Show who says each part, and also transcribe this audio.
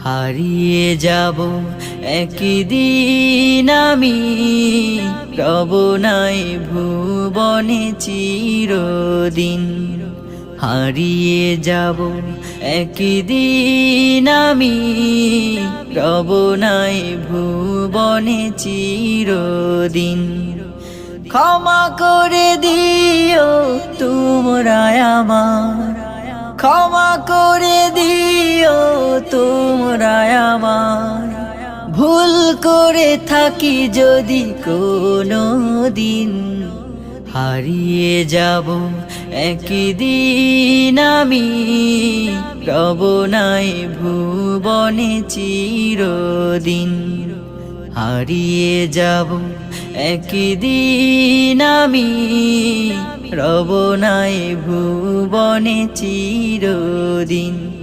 Speaker 1: হারিয়ে যাব একদিন আমি, রব নাই ভুবনে চিরদিন। হারিয়ে যাব একদিন আমি, রব নাই ভুবনে চিরদিন। ক্ষমা করে দিও তোমরা আমার, ক্ষমা করে দিও তোমরা আমার। ভুল করে থাকি যদি কোনো দিন, হারিয়ে যাব একদিন আমি, রব নাই ভুবনে চিরদিন। হারিয়ে যাব একদিন আমি, রব নাই ভুবনে চিরদিন।